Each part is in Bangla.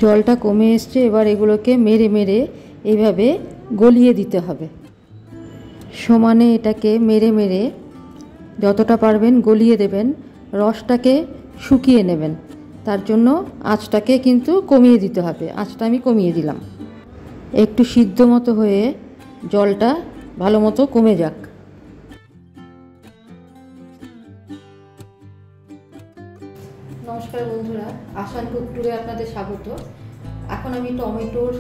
জলটা কমে এসছে, এবার এগুলোকে মেরে মেরে এইভাবে গলিয়ে দিতে হবে। সমানে এটাকে মেরে মেরে যতটা পারবেন গলিয়ে দেবেন, রসটাকে শুকিয়ে নেবেন। তার জন্য আঁচটাকে কিন্তু কমিয়ে দিতে হবে। আঁচটা আমি কমিয়ে দিলাম, একটু সিদ্ধ মতো হয়ে জলটা ভালো মতো কমে যাক। নমস্কার বন্ধুরা, আসান কুক ট্যুরে আপনাদের স্বাগত। এখন আমি টমেটোর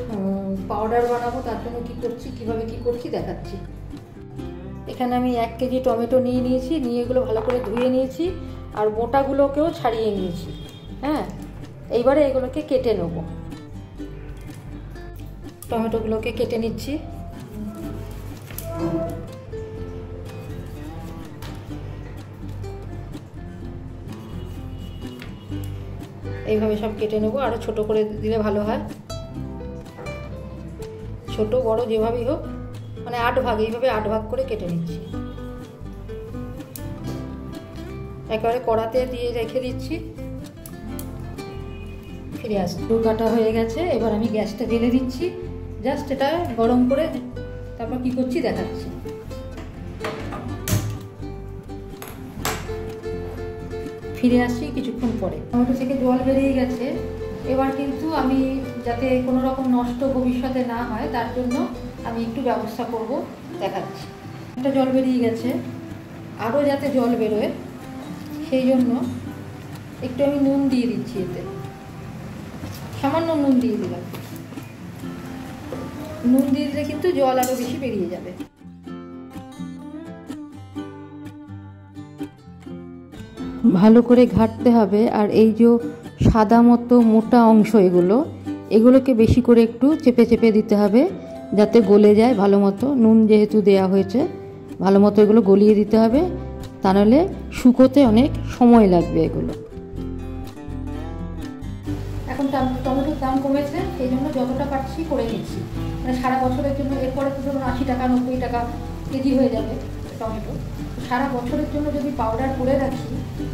পাউডার বানাবো, তার জন্য কীভাবে কি করছি দেখাচ্ছি। এখানে আমি 1 কেজি টমেটো নিয়ে নিয়েছি, নিয়ে এগুলো ভালো করে ধুয়ে নিয়েছি আর মোটাগুলোকেও ছাড়িয়ে নিয়েছি। হ্যাঁ, এইবারে এগুলোকে কেটে নেব। টমেটোগুলোকে কেটে নিচ্ছি। এইভাবে সব কেটে নেব, আরও ছোট করে দিলে ভালো হয়। ছোট বড় যেভাবেই হোক, মানে 8 ভাগ, এইভাবে 8 ভাগ করে কেটে নিচ্ছি। একেবারে কড়াতে দিয়ে রেখে দিচ্ছি। ফিরে আসছি, কাটা হয়ে গেছে। এবার আমি গ্যাসটা জ্বেলে দিচ্ছি, জাস্ট এটা গরম করে তারপর কি করছি দেখাচ্ছি। ফিরে আসছি কিছুক্ষণ পরে। টমেটো থেকে জল বেরিয়ে গেছে। এবার কিন্তু আমি যাতে কোনো রকম নষ্ট ভবিষ্যতে না হয় তার জন্য আমি একটু ব্যবস্থা করব, দেখাচ্ছি। একটা জল বেরিয়ে গেছে, আরও যাতে জল বেরোয় সেই জন্য একটু আমি নুন দিয়ে দিচ্ছি। এতে সামান্য নুন দিয়ে দিলাম। নুন দিয়ে দিলে কিন্তু জল আরও বেশি বেরিয়ে যাবে। ভালো করে ঘাঁটতে হবে। আর এই যে সাদা মতো মোটা অংশ, এগুলোকে বেশি করে একটু চেপে চেপে দিতে হবে যাতে গলে যায় ভালো মতো। নুন যেহেতু দেয়া হয়েছে, ভালো মতো এগুলো গলিয়ে দিতে হবে, তা নাহলে শুকোতে অনেক সময় লাগবে এগুলো। এখন টমেটোর দাম কমেছে, সেই জন্য যতটা পাচ্ছি করে নিচ্ছি। মানে সারা বছরের জন্য, এরপরে তো ধরুন 80 টাকা 90 টাকা কেজি হয়ে যাবে টমেটো। সারা বছরের জন্য যদি পাউডার করে রাখি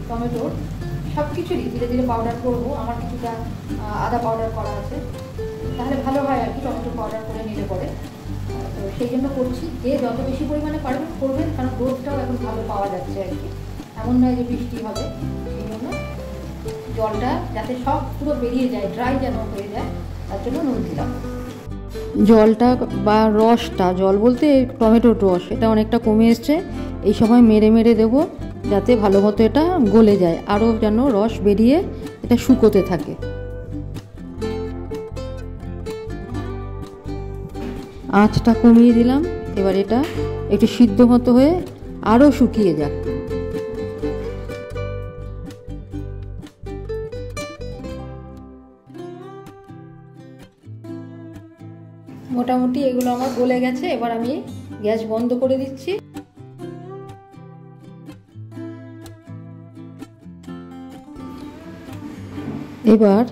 টমেটোর, সব কিছুরই ধীরে ধীরে পাউডার করবো। আমার কিছুটা আদা পাউডার করা আছে, তাহলে ভালো হয় আর কি টমেটো পাউডার করে নিলে পরে। তো সেই জন্য করছি। যে যত বেশি পরিমাণে পারবেন করবেন, কারণ রোদটাও এখন ভালো পাওয়া যাচ্ছে আর কি। এমন নয় যে বৃষ্টি হবে, সেই জন্য জলটা যাতে সব পুরো বেরিয়ে যায়, ড্রাই যেন হয়ে যায়, তার জন্য নুন দিলাম। জলটা বা রসটা, জল বলতে টমেটোর রস, এটা অনেকটা কমে এসছে। এই সময় মেরে মেরে দেবো যাতে ভালো মতো এটা গলে যায়, আরও যেন রস বেরিয়ে এটা শুকোতে থাকে। আঁচটা কমিয়ে দিলাম। এবার এটা একটু সিদ্ধ মতো হয়ে আরও শুকিয়ে যাক। মোটামুটি এগুলো আমার গলে গেছে। এবার আমি গ্যাস বন্ধ করে দিচ্ছি। এবার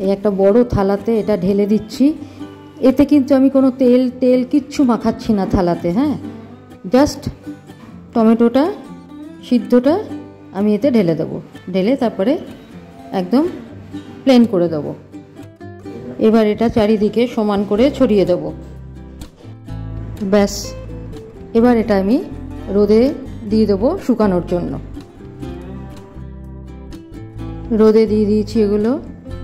এই একটা বড় থালাতে এটা ঢেলে দিচ্ছি। এতে কিন্তু আমি কোনো তেল কিচ্ছু মাখাচ্ছি না থালাতে। হ্যাঁ, জাস্ট টমেটোটা সিদ্ধটা আমি এতে ঢেলে দেবো। ঢেলে তারপরে একদম প্লেন করে দেবো। এবার এটা চারিদিকে সমান করে ছড়িয়ে দেবো। ব্যাস, এবার এটা আমি রোদে দিয়ে দেবো শুকানোর জন্য। রোদে দিয়ে দিয়েছি এগুলো।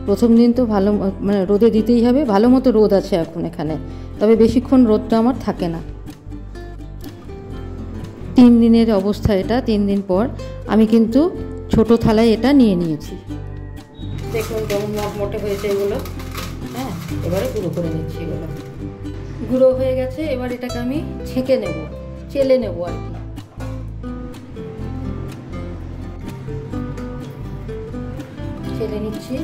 প্রথম দিন তো ভালো, মানে রোদে দিতেই হবে, ভালো মতো রোদ আছে এখন এখানে, তবে বেশিক্ষণ রোদটা আমার থাকে না। 3 দিনের অবস্থা এটা। 3 দিন পর আমি কিন্তু ছোট থালায় এটা নিয়ে নিয়েছি। দেখুন কেমন মটমটে হয়েছে এগুলো। হ্যাঁ, এবারে গুঁড়ো করে নিচ্ছি। এগুলো গুঁড়ো হয়ে গেছে। এবার এটাকে আমি ছেঁকে নেব, চেলে নেব আর কি। চেলে নিচ্ছি।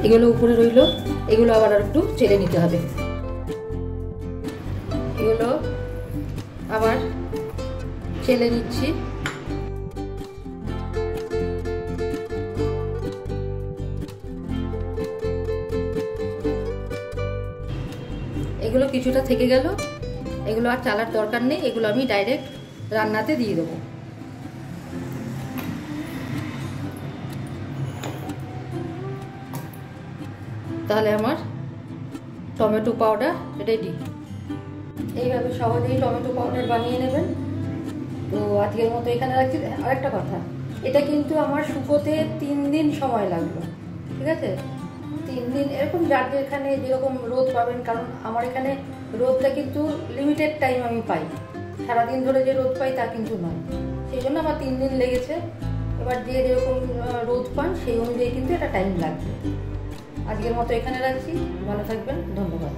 এগুলো উপরে রইলো, এগুলো আবার একটু চেলে নিতে হবে। এগুলো আবার চেলে নিচ্ছি। এগুলো কিছুটা থেকে গেল, এগুলো আর চালার দরকার নেই। এগুলো আমি ডাইরেক্ট রান্নাতে দিয়ে দেবো। তাহলে আমার টমেটো পাউডার রেডি। এইভাবে সহজেই টমেটো পাউডার বানিয়ে নেবেন। তো আজকের মতো এখানে রাখছি। আরেকটা কথা, এটা কিন্তু আমার শুকোতে 3 দিন সময় লাগলো, ঠিক আছে? 3 দিন এরকম, যার যেখানে যেরকম রোদ পাবেন, কারণ আমার এখানে রোদটা কিন্তু লিমিটেড টাইম আমি পাই, সারাদিন ধরে যে রোদ পাই তা কিন্তু নয়, সেই জন্য আমার 3 দিন লেগেছে। এবার যে যেরকম রোদ পান সেই অনুযায়ী কিন্তু এটা টাইম লাগবে। আজকের মতো এখানে রাখছি, ভালো থাকবেন, ধন্যবাদ।